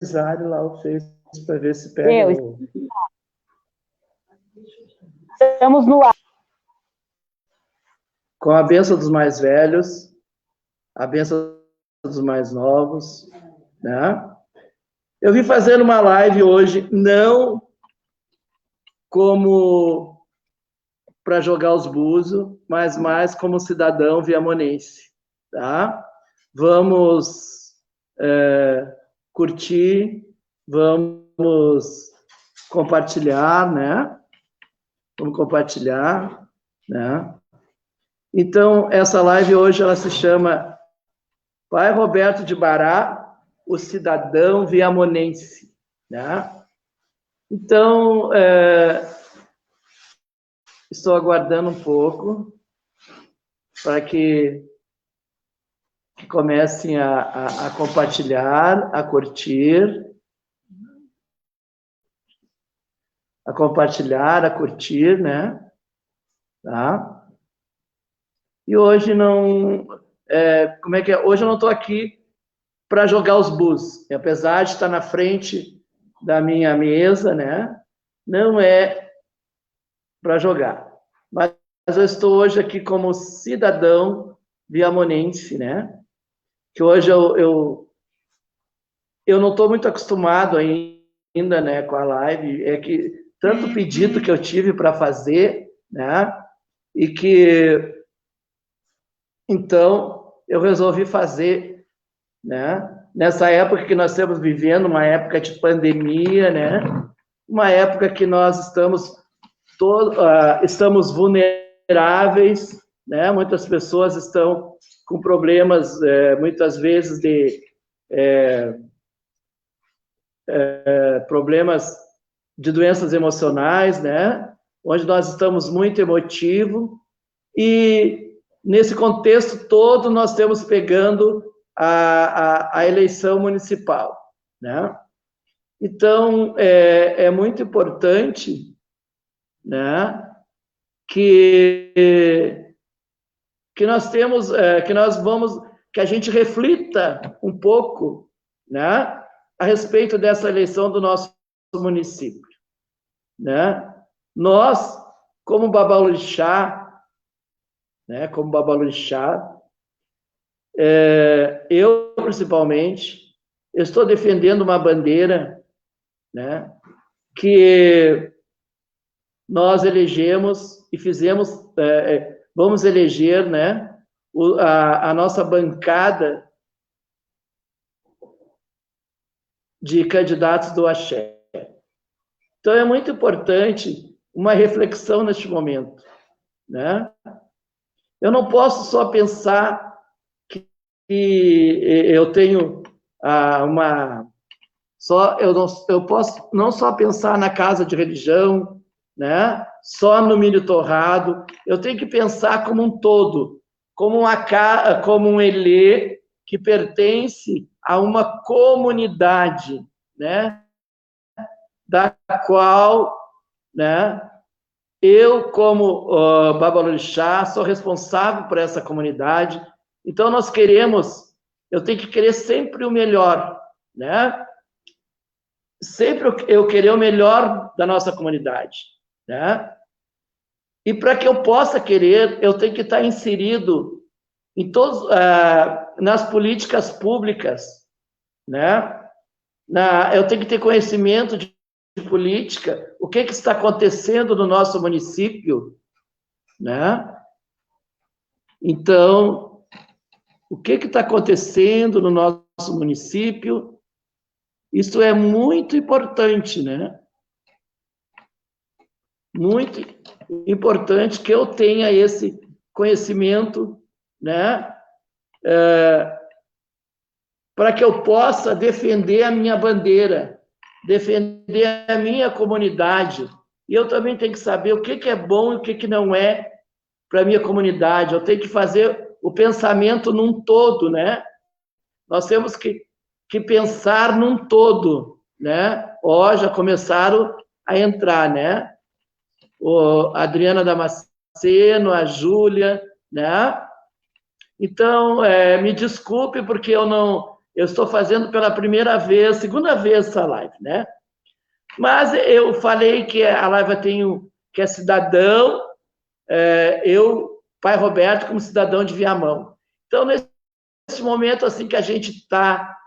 Zari lá o Face para ver se pega. Estamos no ar. Com a bênção dos mais velhos, a bênção dos mais novos, né? Eu vim fazer uma live hoje, não como para jogar os búzios, mas mais como cidadão viamonense, tá? Vamos curtir, vamos compartilhar, né? Vamos compartilhar, né? Então, essa live hoje, ela se chama Pai Roberto de Bará, o cidadão viamonense, né? Então, estou aguardando um pouco para que comecem a compartilhar, a curtir, né? Tá? E hoje não... como é que é? Hoje eu não estou aqui para jogar os búzios. Apesar de estar na frente da minha mesa, né? Não é para jogar. Mas eu estou hoje aqui como cidadão viamonense, né? Que hoje eu não estou muito acostumado ainda, né, com a live. É que tanto pedido que eu tive para fazer, né? E que então eu resolvi fazer, né? Nessa época que nós estamos vivendo, uma época de pandemia, né? Uma época que nós estamos vulneráveis, né? Muitas pessoas estão com problemas, muitas vezes, problemas de doenças emocionais, né? Onde nós estamos muito emotivos, e nesse contexto todo nós estamos pegando a eleição municipal, né? Então, é muito importante, né, que nós temos, que a gente reflita um pouco, né, a respeito dessa eleição do nosso município, né? Nós, como Babalorixá, né, eu principalmente, eu estou defendendo uma bandeira, né, que nós elegemos e fizemos, vamos eleger, né, a nossa bancada de candidatos do Axé. Então, é muito importante uma reflexão neste momento, né? Eu não posso só pensar que eu tenho eu posso não só pensar na casa de religião, né? Só no milho torrado. Eu tenho que pensar como um todo, como um elê que pertence a uma comunidade, né? Da qual, né, eu, como Babalorixá, sou responsável por essa comunidade. Então, eu tenho que querer sempre o melhor, né? Sempre eu querer o melhor da nossa comunidade, né? E para que eu possa querer, eu tenho que estar inserido em nas políticas públicas, né? Eu tenho que ter conhecimento de política, o que está acontecendo no nosso município, né? Então, o que está acontecendo no nosso município? Isso é muito importante, né? Muito importante que eu tenha esse conhecimento, né? Para que eu possa defender a minha bandeira, defender a minha comunidade. E eu também tenho que saber o que é bom e o que não é para a minha comunidade. Eu tenho que fazer o pensamento num todo, né? Nós temos que pensar num todo, né? Já começaram a entrar, né? A Adriana Damasceno, a Júlia, né? Então, me desculpe porque eu eu estou fazendo pela primeira vez, segunda vez essa live, né? Mas eu falei que a live eu tenho, que é cidadão, eu, pai Roberto, como cidadão de Viamão. Então, nesse momento, assim, que a gente está,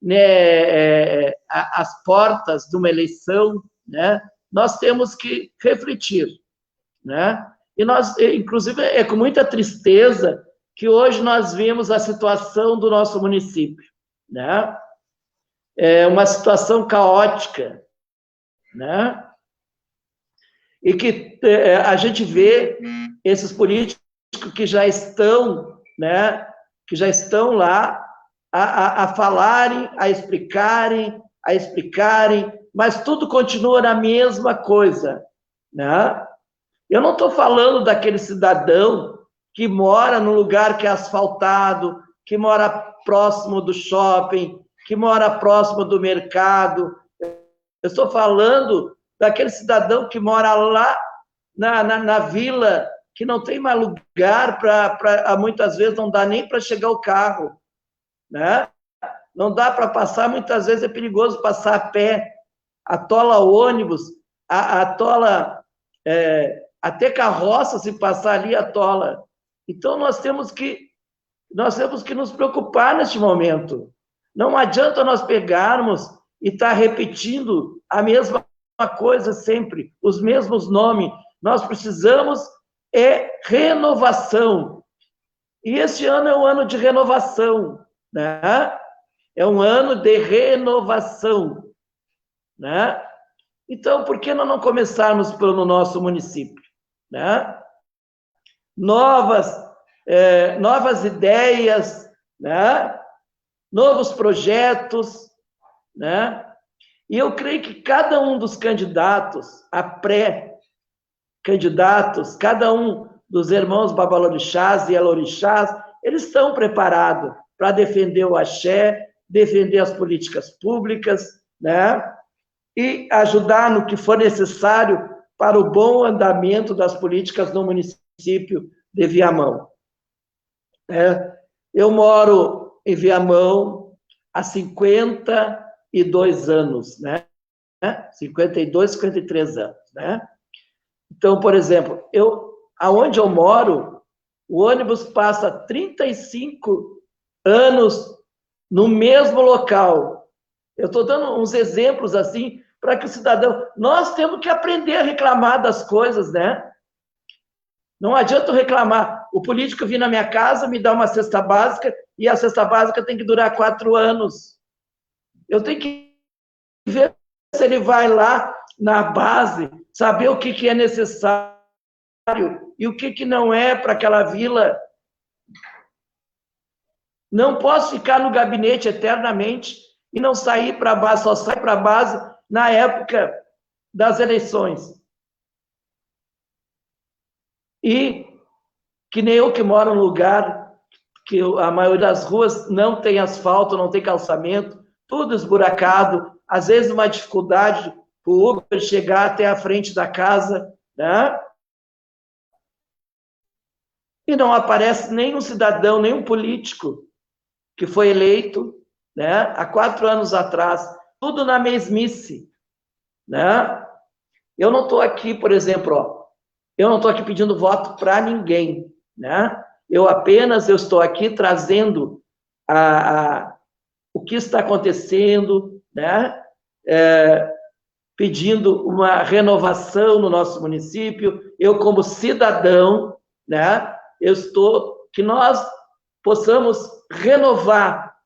né, às portas de uma eleição, né, nós temos que refletir, né? E nós, inclusive, é com muita tristeza que hoje nós vimos a situação do nosso município, né? É uma situação caótica, né? E que a gente vê esses políticos que já estão, né, que já estão lá a falarem, a explicarem, mas tudo continua na mesma coisa, né? Eu não estou falando daquele cidadão que mora num lugar que é asfaltado, que mora próximo do shopping, que mora próximo do mercado. Eu estou falando daquele cidadão que mora lá na vila, que não tem mais lugar para muitas vezes não dá nem para chegar o carro, né? Não dá para passar, muitas vezes é perigoso passar a pé, atola ônibus, atola até carroça, se passar ali, atola. Então nós temos que nos preocupar neste momento. Não adianta nós pegarmos e estar repetindo a mesma coisa sempre, os mesmos nomes. Nós precisamos renovação. E esse ano é um ano de renovação, né? É um ano de renovação, né? Então, por que nós não começarmos pelo nosso município, né? Novas ideias, né? Novos projetos, né? E eu creio que cada um dos candidatos a pré-candidatos, cada um dos irmãos babalorixás e elorixás, eles estão preparados para defender o axé, defender as políticas públicas, né? E ajudar no que for necessário para o bom andamento das políticas no município de Viamão. Eu moro em Viamão há 52 anos, né? 52, 53 anos, né? Então, por exemplo, aonde eu moro, o ônibus passa 35 anos no mesmo local. Eu estou dando uns exemplos assim para que o cidadão... Nós temos que aprender a reclamar das coisas, né? Não adianta eu reclamar. O político vir na minha casa, me dá uma cesta básica, e a cesta básica tem que durar 4 anos. Eu tenho que ver se ele vai lá na base, saber o que é necessário e o que não é para aquela vila. Não posso ficar no gabinete eternamente e não sair para a base, só sai para a base na época das eleições. E que nem eu que moro num lugar que a maioria das ruas não tem asfalto, não tem calçamento, tudo esburacado, às vezes uma dificuldade para o Uber chegar até a frente da casa, né? E não aparece nenhum cidadão, nenhum político que foi eleito, né, há 4 anos atrás, tudo na mesmice, né? Eu não estou aqui, por exemplo, eu não estou aqui pedindo voto para ninguém, né? Eu estou aqui trazendo o que está acontecendo, né? Pedindo uma renovação no nosso município. Eu, como cidadão, né? Que nós possamos renovar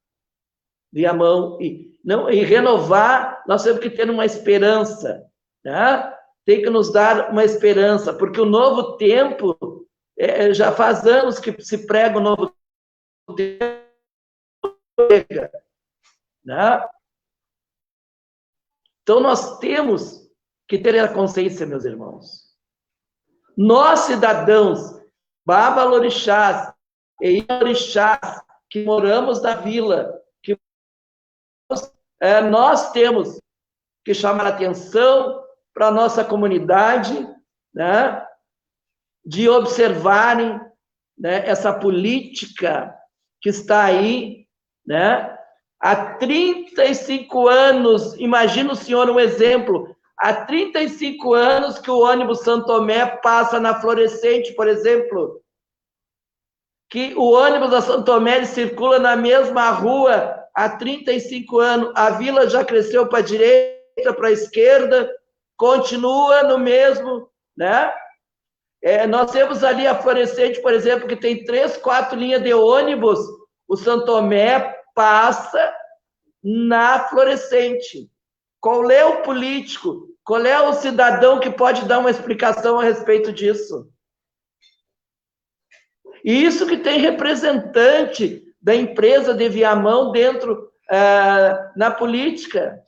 Viamão e renovar, nós temos que ter uma esperança, né? Tem que nos dar uma esperança, porque o novo tempo, já faz anos que se prega o novo tempo, né? Então, nós temos que ter a consciência, meus irmãos. Nós, cidadãos, babalorixás e ilorixás, que moramos na vila, nós temos que chamar atenção para a nossa comunidade, né, de observarem, né, essa política que está aí, né, Há 35 anos, imagina o senhor um exemplo, há 35 anos que o ônibus Santo Tomé passa na Florescente, por exemplo, que o ônibus da Santo Tomé circula na mesma rua há 35 anos, a vila já cresceu para a direita, para a esquerda, continua no mesmo, né? Nós temos ali a Florescente, por exemplo, que tem 3, 4 linhas de ônibus, o Santo Tomé passa na Florescente. Qual é o político, qual é o cidadão que pode dar uma explicação a respeito disso? E isso que tem representante da empresa de Viamão dentro, na política,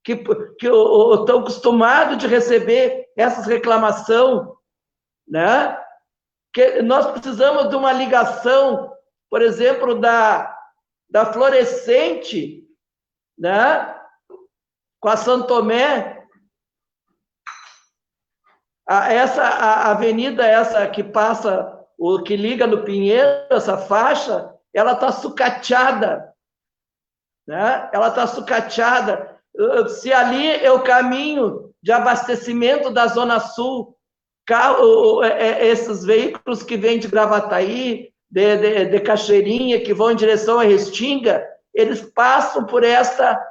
que estão acostumados de receber essas reclamações, né? Que nós precisamos de uma ligação, por exemplo, da Florescente, né? Com a Santo Tomé, a avenida essa que passa, o que liga no Pinheiro, essa faixa, ela está sucateada, né? Ela está sucateada. Se ali é o caminho de abastecimento da Zona Sul, esses veículos que vêm de Gravataí, de Cachoeirinha, que vão em direção a Restinga, eles passam por essa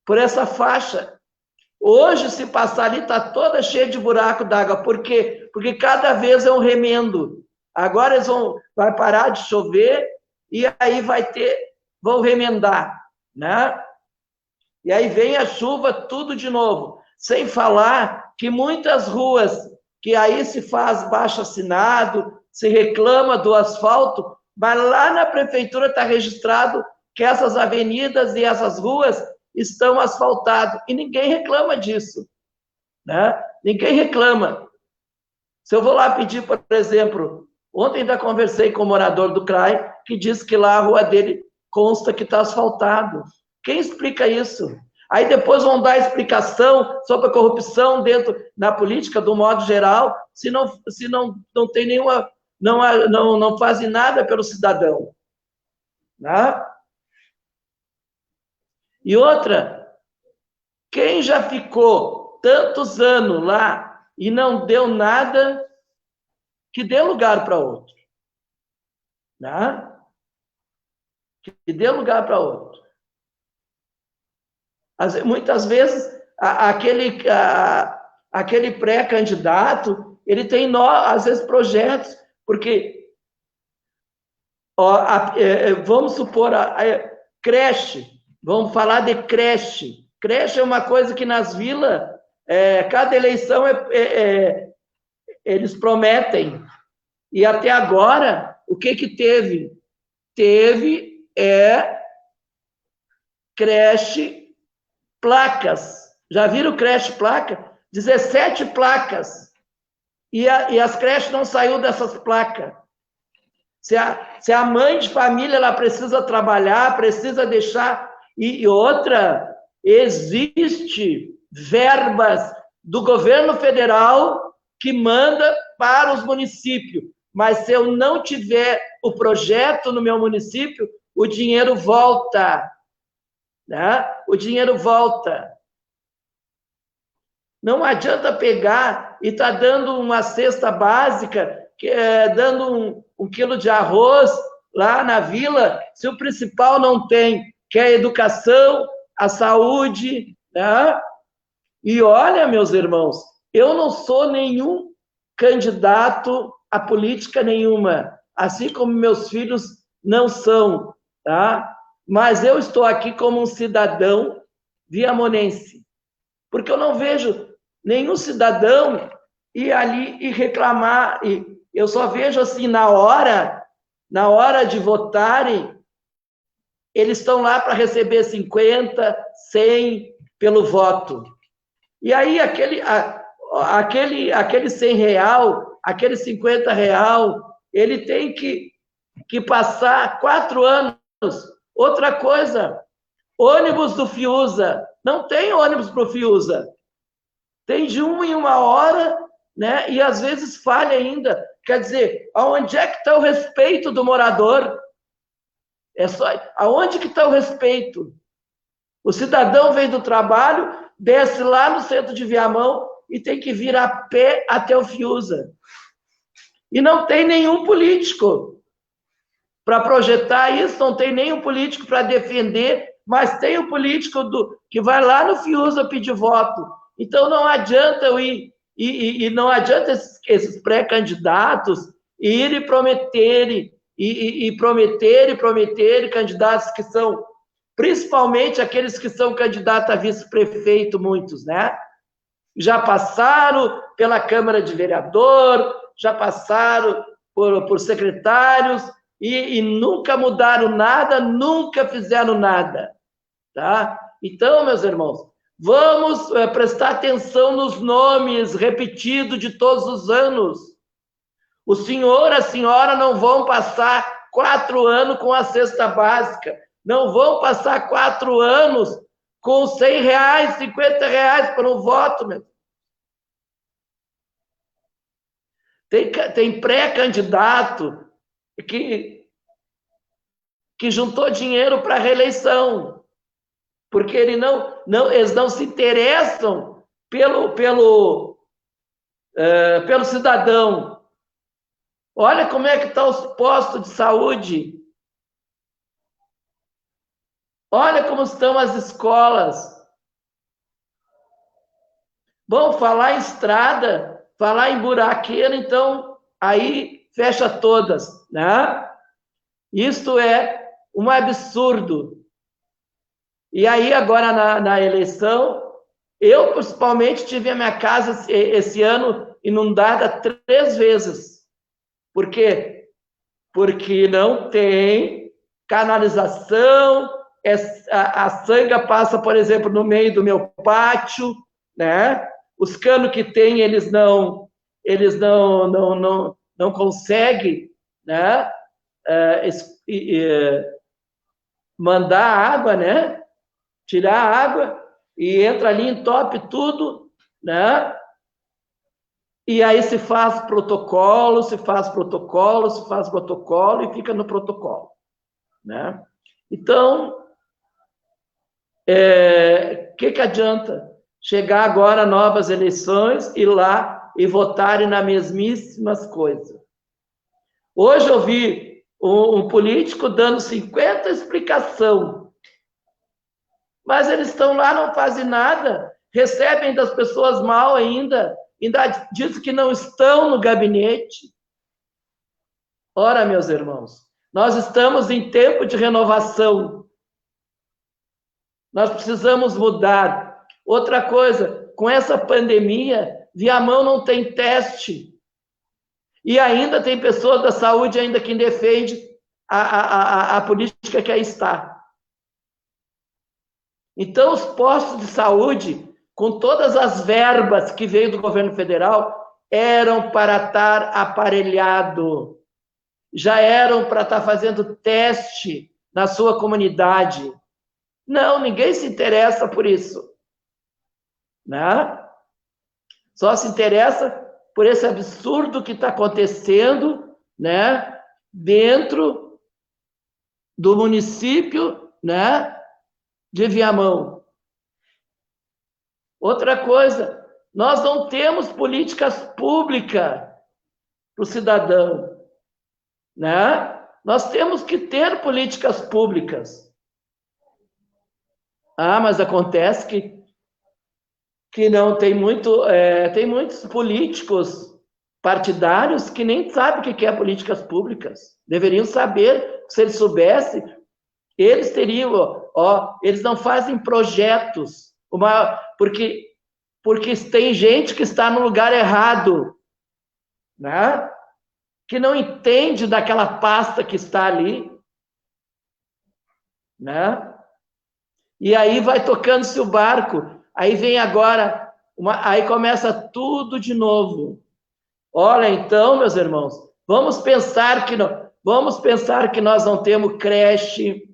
vai Hoje, se passar ali, está toda cheia de buraco d'água. Por quê? Porque cada vez é um remendo. Agora vai parar de chover e aí vão remendar, né? E aí vem a chuva, tudo de novo. Sem falar que muitas ruas, que aí se faz baixo-assinado, se reclama do asfalto, mas lá na prefeitura está registrado que essas avenidas e essas ruas estão asfaltadas, e ninguém reclama disso, né? Ninguém reclama. Se eu vou lá pedir, por exemplo, ontem ainda conversei com o morador do CRAI, que disse que lá a rua dele consta que está asfaltado. Quem explica isso? Aí depois vão dar explicação sobre a corrupção na política, do modo geral, se não tem nenhuma, não fazem nada pelo cidadão, né? E outra, quem já ficou tantos anos lá e não deu nada, que dê lugar para outro, né? Que dê lugar para outro. Muitas vezes, aquele pré-candidato, ele tem, às vezes, projetos, porque, vamos supor, creche, vamos falar de creche. Creche é uma coisa que nas vilas, cada eleição eles prometem. E até agora, o que teve? Teve creche placas. Já viram creche placa? 17 placas. E as creches não saíram dessas placas. Se a mãe de família ela precisa trabalhar, precisa deixar... E outra, existe verbas do governo federal que manda para os municípios. Mas se eu não tiver o projeto no meu município, o dinheiro volta. Né? O dinheiro volta. Não adianta pegar e estar dando uma cesta básica, dando um quilo de arroz lá na vila, se o principal não tem, que é a educação, a saúde, né? E olha, meus irmãos, eu não sou nenhum candidato a política nenhuma, assim como meus filhos não são, tá? Mas eu estou aqui como um cidadão viamonense, porque eu não vejo nenhum cidadão ir ali e reclamar, e eu só vejo assim, na hora de votarem, eles estão lá para receber 50, 100 pelo voto. E aí aquele R$100, aquele R$50, ele tem que passar 4 anos. Outra coisa, ônibus do Fiuza, não tem ônibus para o Fiuza. Tem de 1 em 1 hora, né? E às vezes falha ainda. Quer dizer, aonde é que está o respeito do morador? É só, aonde que está o respeito? O cidadão vem do trabalho, desce lá no centro de Viamão e tem que vir a pé até o Fiuza. E não tem nenhum político para projetar isso, não tem nenhum político para defender, mas tem um político que vai lá no Fiuza pedir voto. Então não adianta eu ir, e não adianta esses pré-candidatos irem prometerem, e prometerem candidatos que são, principalmente aqueles que são candidatos a vice-prefeito, muitos, né? Já passaram pela Câmara de Vereador, já passaram por secretários e nunca mudaram nada, nunca fizeram nada, tá? Então, meus irmãos, vamos prestar atenção nos nomes repetidos de todos os anos. O senhor, a senhora não vão passar 4 anos com a cesta básica, não vão passar 4 anos com R$100, R$50 para um voto, meu. Tem pré-candidato que juntou dinheiro para a reeleição, porque eles não se interessam pelo cidadão. Olha como é que estão os postos de saúde. Olha como estão as escolas. Vamos falar em estrada, falar em buraqueira, então aí fecha todas, né? Isto é um absurdo. E aí agora na eleição, eu principalmente tive a minha casa esse ano inundada 3 vezes. Por quê? Porque não tem canalização, a sanga passa, por exemplo, no meio do meu pátio, né? Os canos que tem, eles não conseguem, né? Mandar água, né? Tirar a água e entra ali, entope tudo, né? E aí se faz protocolo e fica no protocolo, né? Então, que adianta chegar agora novas eleições, ir lá e votarem nas mesmíssimas coisas? Hoje eu vi um político dando 50 explicações, mas eles estão lá, não fazem nada, recebem das pessoas mal ainda dizem que não estão no gabinete. Ora, meus irmãos, nós estamos em tempo de renovação. Nós precisamos mudar. Outra coisa, com essa pandemia, Viamão não tem teste. E ainda tem pessoas da saúde ainda que defende a política que aí está. Então, os postos de saúde, com todas as verbas que veio do governo federal, eram para estar aparelhado. Já eram para estar fazendo teste na sua comunidade. Não, ninguém se interessa por isso, né? Só se interessa por esse absurdo que está acontecendo, né? Dentro do município, né? De Viamão. Outra coisa, nós não temos políticas públicas para o cidadão, né? Nós temos que ter políticas públicas. Ah, mas acontece que não tem tem muitos políticos partidários que nem sabem o que é políticas públicas. Deveriam saber, se eles soubessem, eles teriam, eles não fazem projetos, porque tem gente que está no lugar errado, né? Que não entende daquela pasta que está ali, né? E aí vai tocando-se o barco, aí vem agora, aí começa tudo de novo. Olha, então, meus irmãos, vamos pensar que nós não temos creche,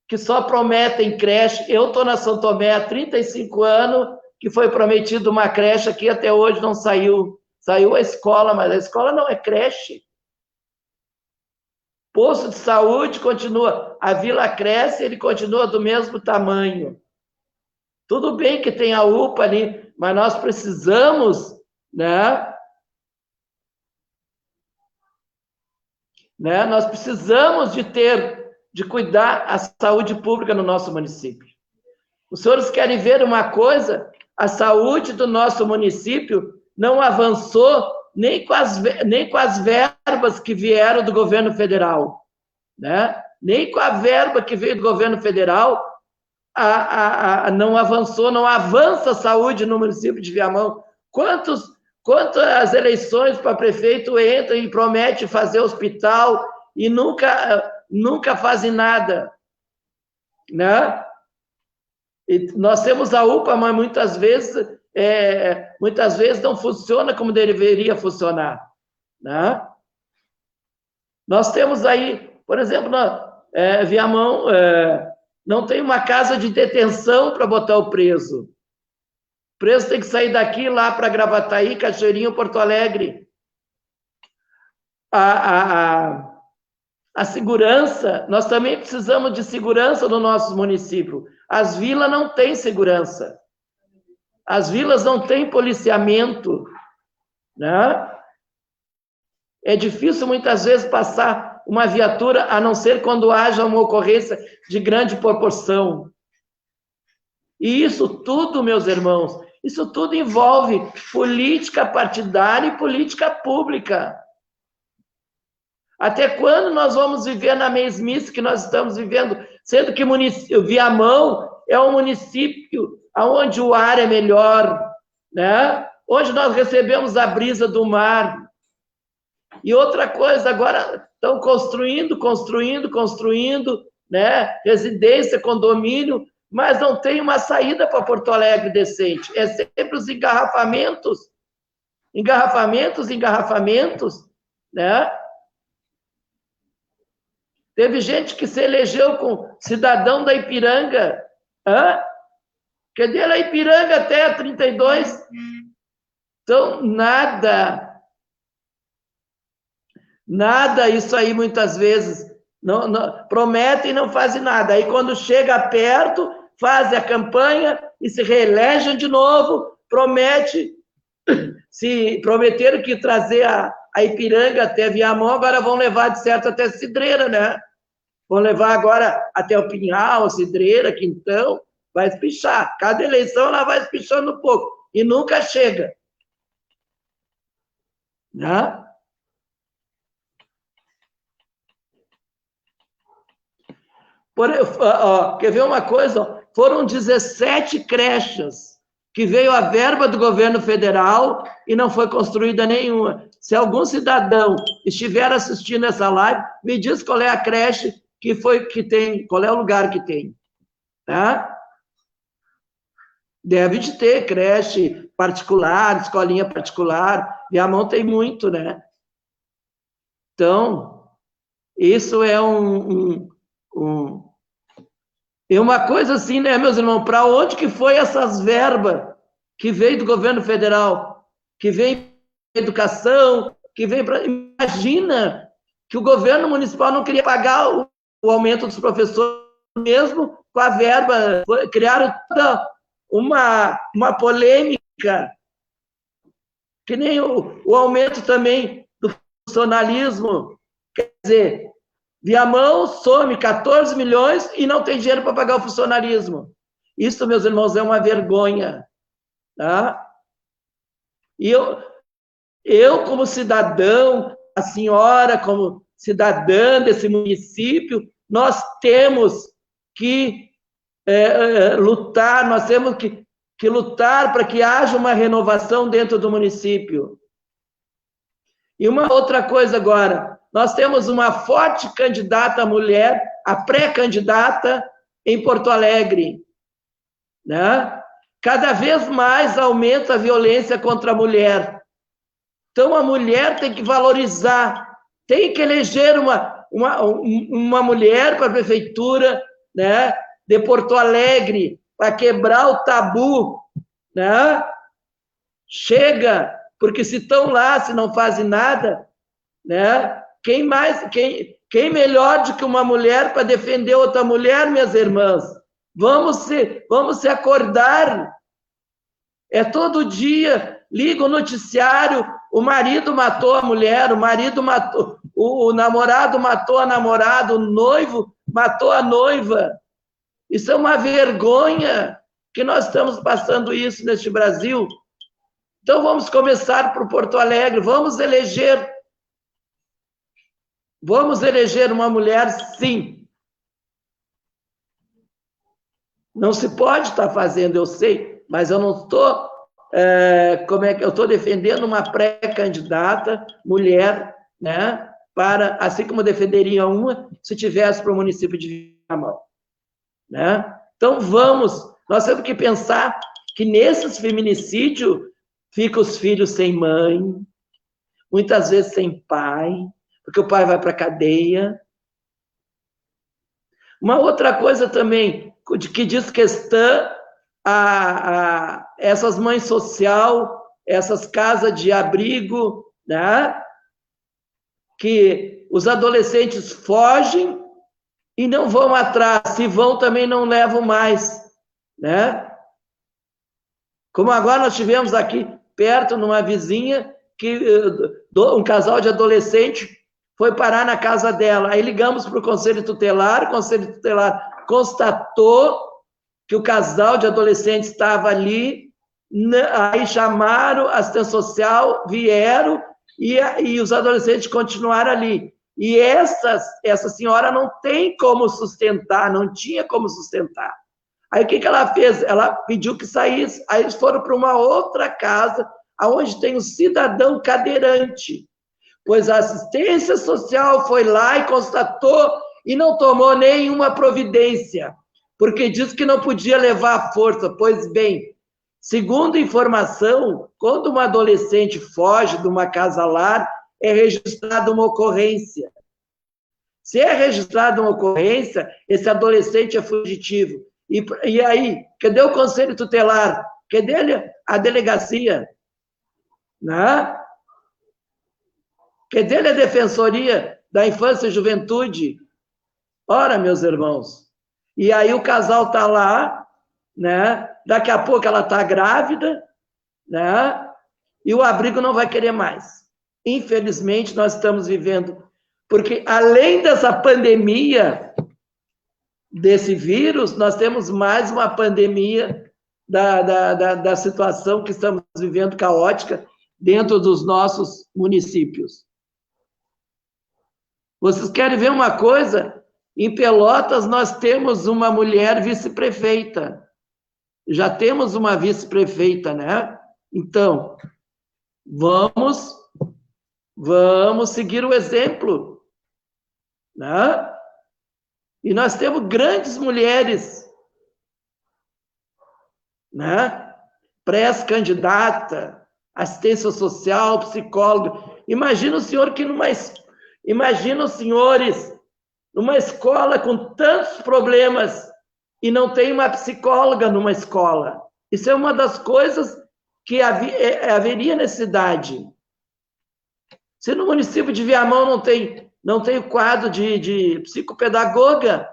que só prometem creche. Eu estou na São Tomé há 35 anos, que foi prometido uma creche aqui, até hoje não saiu. Saiu a escola, mas a escola não é creche. Posto de saúde continua, a vila cresce, ele continua do mesmo tamanho. Tudo bem que tem a UPA ali, mas nós precisamos, né? Nós precisamos de cuidar a saúde pública no nosso município. Os senhores querem ver uma coisa? A saúde do nosso município não avançou nem com as verbas que vieram do governo federal, né? Nem com a verba que veio do governo federal, não avançou, não avança a saúde no município de Viamão. Quantas eleições para prefeito entram e promete fazer hospital e nunca fazem nada, né? E nós temos a UPA, mas muitas vezes não funciona como deveria funcionar, né? Nós temos aí, por exemplo, Viamão não tem uma casa de detenção para botar o preso. O preso tem que sair daqui lá para Gravataí, Cachoeirinho, Porto Alegre. A segurança, nós também precisamos de segurança no nosso município. As vilas não têm segurança. As vilas não têm policiamento, né? É difícil muitas vezes passar uma viatura, a não ser quando haja uma ocorrência de grande proporção. E isso tudo, meus irmãos, isso tudo envolve política partidária e política pública. Até quando nós vamos viver na mesmice que nós estamos vivendo? Sendo que Viamão é um município onde o ar é melhor, né? Onde nós recebemos a brisa do mar. E outra coisa, agora estão construindo, né? Residência, condomínio, mas não tem uma saída para Porto Alegre decente. É sempre os engarrafamentos, né? Teve gente que se elegeu com cidadão da Ipiranga. Cadê a Ipiranga até a 32? Então, nada, isso aí muitas vezes não prometem e não fazem nada. Aí quando chega perto, fazem a campanha e se reelegem de novo, prometeram que trazer a Ipiranga até Viamão, agora vão levar de certo até Cidreira, né? Vão levar agora até o Pinhal, Cidreira, Quintão, vai espichar. Cada eleição ela vai espichando um pouco e nunca chega. Né? Quer ver uma coisa? Foram 17 creches que veio a verba do governo federal e não foi construída nenhuma. Se algum cidadão estiver assistindo essa live, me diz qual é a creche que tem, qual é o lugar que tem. Tá? Deve de ter creche particular, escolinha particular, Viamão tem muito, né? Então, isso é é uma coisa assim, né, meus irmãos? Para onde que foi essas verbas que veio do governo federal, que vem para educação, que vem para... Imagina que o governo municipal não queria pagar o aumento dos professores mesmo com a verba. Criaram toda uma polêmica, que nem o aumento também do funcionalismo. Quer dizer, Viamão some 14 milhões e não tem dinheiro para pagar o funcionalismo. Isso, meus irmãos, é uma vergonha. Tá? E eu, como cidadão, a senhora, como cidadã desse município, nós temos que lutar, nós temos que lutar para que haja uma renovação dentro do município. E uma outra coisa agora, nós temos uma forte candidata mulher, a pré-candidata em Porto Alegre, né? Cada vez mais aumenta a violência contra a mulher. Então, a mulher tem que valorizar, tem que eleger uma mulher para a prefeitura, né, de Porto Alegre, para quebrar o tabu, né? Chega, porque se estão lá, se não fazem nada, né? Quem melhor do que uma mulher para defender outra mulher, minhas irmãs? Vamos se acordar. É todo dia, liga o noticiário, o marido matou a mulher, o namorado matou a namorada, o noivo matou a noiva. Isso é uma vergonha que nós estamos passando isso neste Brasil. Então vamos começar por Porto Alegre, vamos eleger uma mulher, sim. Não se pode estar fazendo, eu sei, mas eu não estou, eu estou defendendo uma pré-candidata mulher, né? Assim como defenderia uma se tivesse para o município de Viamão, né? Então nós temos que pensar que nesses feminicídios ficam os filhos sem mãe, muitas vezes sem pai, porque o pai vai para a cadeia. Uma outra coisa também, que diz questão a essas mães social, essas casas de abrigo, né? Que os adolescentes fogem e não vão atrás, se vão também não levam mais, né? Como agora nós tivemos aqui perto, numa vizinha, que um casal de adolescente foi parar na casa dela. Aí ligamos para o Conselho Tutelar, o Conselho Tutelar constatou que o casal de adolescentes estava ali, aí chamaram a assistência social, vieram, e os adolescentes continuaram ali. E essa senhora não tem como sustentar, não tinha como sustentar. Aí o que ela fez? Ela pediu que saísse, aí eles foram para uma outra casa, onde tem um cidadão cadeirante, pois a assistência social foi lá e constatou e não tomou nenhuma providência, porque disse que não podia levar à força. Pois bem, segundo informação, quando uma adolescente foge de uma casa-lar, é registrada uma ocorrência. Se é registrada uma ocorrência, esse adolescente é fugitivo. E aí, cadê o Conselho Tutelar? Cadê a delegacia? Né? Cadê a Defensoria da Infância e Juventude? Ora, meus irmãos. E aí o casal está lá, né? Daqui a pouco ela está grávida, né? E o abrigo não vai querer mais. Infelizmente, nós estamos vivendo, porque além dessa pandemia, desse vírus, nós temos mais uma pandemia da situação que estamos vivendo caótica dentro dos nossos municípios. Vocês querem ver uma coisa? Em Pelotas, nós temos uma mulher vice-prefeita. Já temos uma vice-prefeita, né? Então, vamos seguir o exemplo, né? E nós temos grandes mulheres, né? Pré-candidata, assistência social, psicóloga. Imagina os senhores numa escola com tantos problemas e não tem uma psicóloga numa escola. Isso é uma das coisas que haveria necessidade. Se no município de Viamão não tem o quadro de psicopedagoga,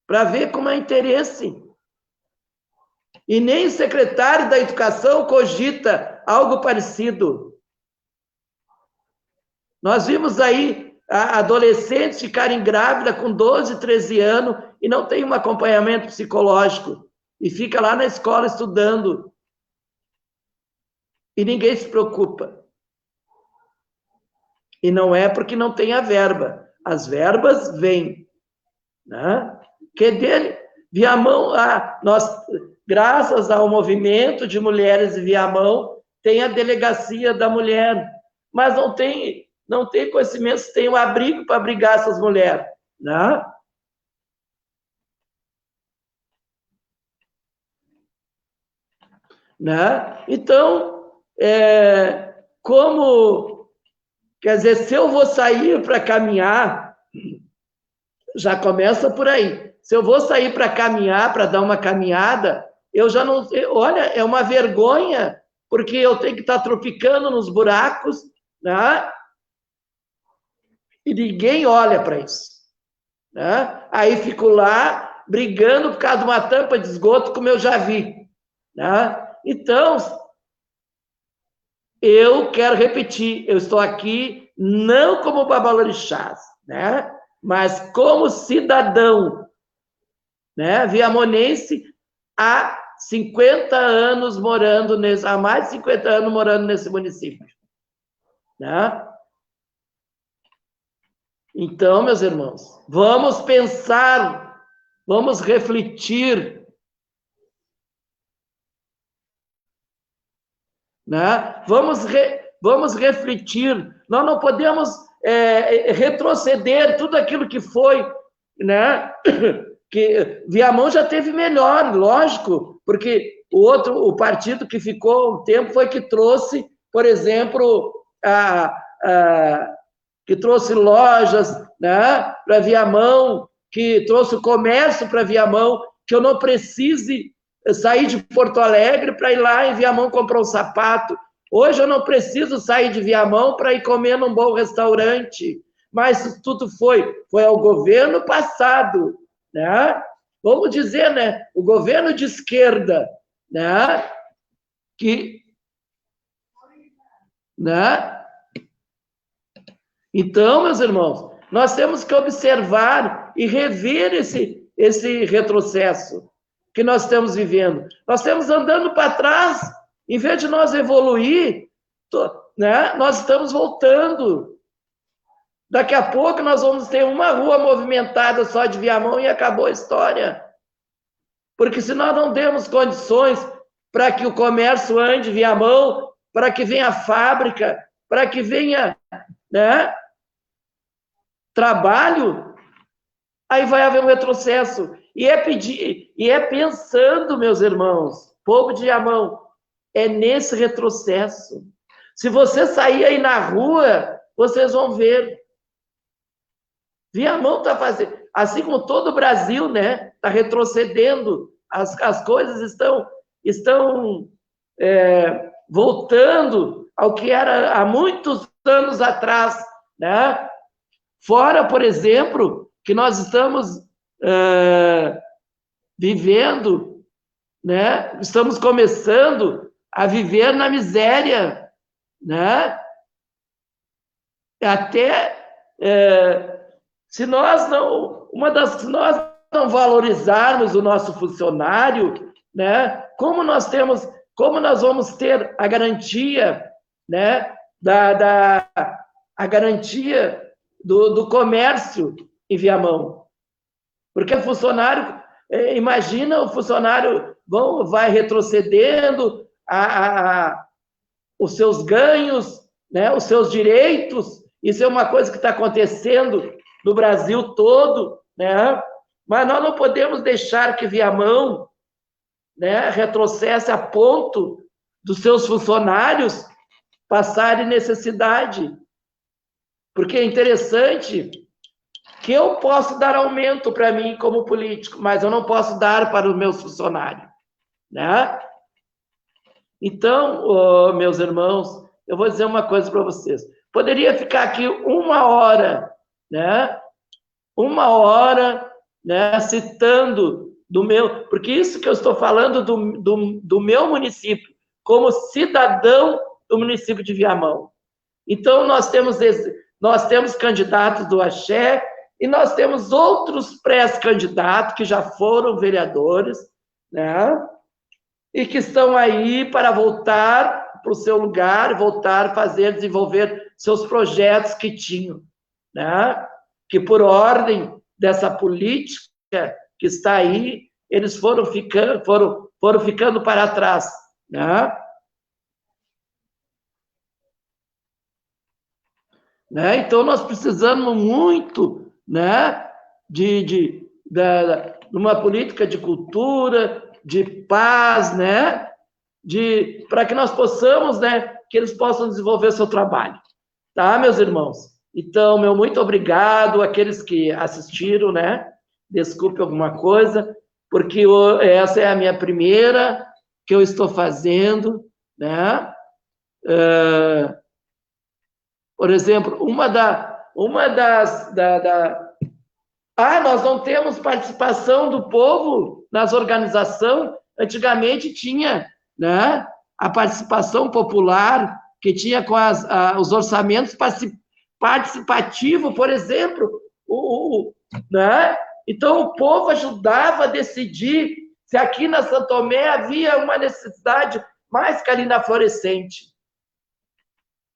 para ver como é interesse. E nem o secretário da Educação cogita algo parecido. Nós vimos aí adolescentes ficarem grávidas com 12, 13 anos e não tem um acompanhamento psicológico. E fica lá na escola estudando. E ninguém se preocupa. E não é porque não tem a verba. As verbas vêm. Né? Que dele, Viamão, nós, graças ao movimento de mulheres de Viamão, tem a delegacia da mulher, mas não tem conhecimento se tem um abrigo para abrigar essas mulheres. Né? Né? Então, quer dizer, se eu vou sair para caminhar, já começa por aí. Se eu vou sair para caminhar, para dar uma caminhada, eu já não... Olha, é uma vergonha, porque eu tenho que estar tropicando nos buracos, né? E ninguém olha para isso. Né? Aí fico lá brigando por causa de uma tampa de esgoto, como eu já vi. Né? Então, eu quero repetir, eu estou aqui não como babalorixás, né? Mas como cidadão, né? Viamonense, há 50 anos morando há mais de 50 anos morando nesse município, né? Então, meus irmãos, vamos pensar, vamos refletir, né? Vamos refletir. Nós não podemos retroceder tudo aquilo que foi, né? Que Viamão já teve melhor, lógico, porque o partido que ficou um tempo foi que trouxe, por exemplo, que trouxe lojas, né, para Viamão, que trouxe o comércio para Viamão, que eu não precise sair de Porto Alegre para ir lá em Viamão comprar um sapato. Hoje eu não preciso sair de Viamão para ir comer num bom restaurante. Mas isso tudo foi ao governo passado, né? Vamos dizer, né? O governo de esquerda, né? Né? Então, meus irmãos, nós temos que observar e rever esse retrocesso que nós estamos vivendo. Nós estamos andando para trás, em vez de nós evoluir, né? Nós estamos voltando. Daqui a pouco nós vamos ter uma rua movimentada só de Viamão e acabou a história. Porque se nós não demos condições para que o comércio ande Viamão, para que venha a fábrica, para que venha, né, trabalho, aí vai haver um retrocesso. E é pensando, meus irmãos, povo de Viamão, é nesse retrocesso. Se você sair aí na rua, vocês vão ver. Viamão está fazendo, assim como todo o Brasil, né? Está retrocedendo, as coisas estão voltando ao que era há muitos anos atrás, né? Fora, por exemplo, que nós estamos vivendo, né? Estamos começando a viver na miséria, né? Até se nós não valorizarmos o nosso funcionário, né? Como nós vamos ter a garantia, né? A garantia do comércio em Viamão? Porque o funcionário, imagina o funcionário vai retrocedendo os seus ganhos, né? Os seus direitos. Isso é uma coisa que está acontecendo no Brasil todo, né? Mas nós não podemos deixar que Viamão, né, retrocesse a ponto dos seus funcionários passarem necessidade. Porque é interessante que eu posso dar aumento para mim como político, mas eu não posso dar para os meus funcionários, né? Então, meus irmãos, eu vou dizer uma coisa para vocês. Poderia ficar aqui 1 hora, né? 1 hora, né? Citando porque isso que eu estou falando do meu município, como cidadão do município de Viamão. Então, nós temos candidatos do Axé e nós temos outros pré-candidatos que já foram vereadores, né? E que estão aí para voltar para o seu lugar, voltar a desenvolver seus projetos que tinham, né? Que por ordem dessa política que está aí, eles foram ficando para trás, né? Então, nós precisamos muito, né, de uma política de cultura, de paz, né, para que nós possamos, né, que eles possam desenvolver seu trabalho. Tá, meus irmãos? Então, meu muito obrigado àqueles que assistiram, né? Desculpe alguma coisa, porque essa é a minha primeira que eu estou fazendo, né? Por exemplo, Uma nós não temos participação do povo nas organizações. Antigamente tinha, né, a participação popular, que tinha com os orçamentos participativos, por exemplo, né? Então o povo ajudava a decidir se aqui na São Tomé havia uma necessidade mais que ali na Florescente,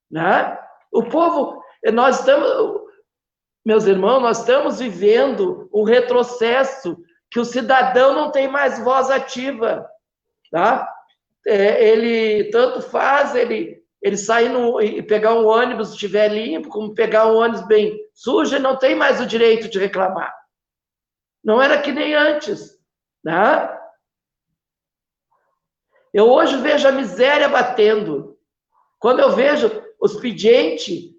né? O povo, meus irmãos, nós estamos vivendo um retrocesso, que o cidadão não tem mais voz ativa, tá? Ele tanto faz, ele sair e pegar um ônibus se estiver limpo, como pegar um ônibus bem sujo, ele não tem mais o direito de reclamar. Não era que nem antes, né? Eu hoje vejo a miséria batendo. Quando eu vejo os pedintes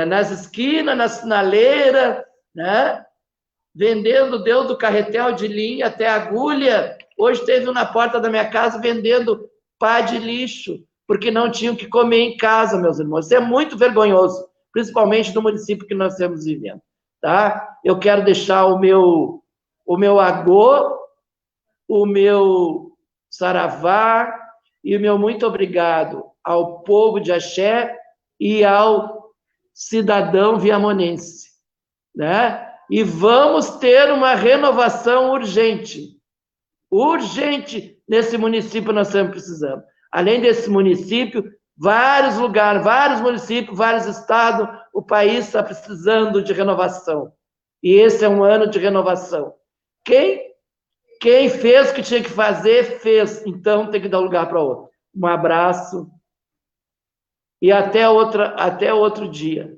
nas esquinas, na sinaleira, né? Vendendo Deus do carretel de linha até agulha. Hoje teve um na porta da minha casa vendendo pá de lixo, porque não tinham o que comer em casa, meus irmãos. Isso é muito vergonhoso, principalmente no município que nós estamos vivendo, tá? Eu quero deixar o meu agô, o meu saravá e o meu muito obrigado ao povo de Axé e ao cidadão viamonense, né? E vamos ter uma renovação urgente nesse município nós estamos precisando. Além desse município, vários lugares, vários municípios, vários estados, o país está precisando de renovação. E esse é um ano de renovação. Quem fez o que tinha que fazer, fez. Então tem que dar lugar para outro. Um abraço e até outro dia.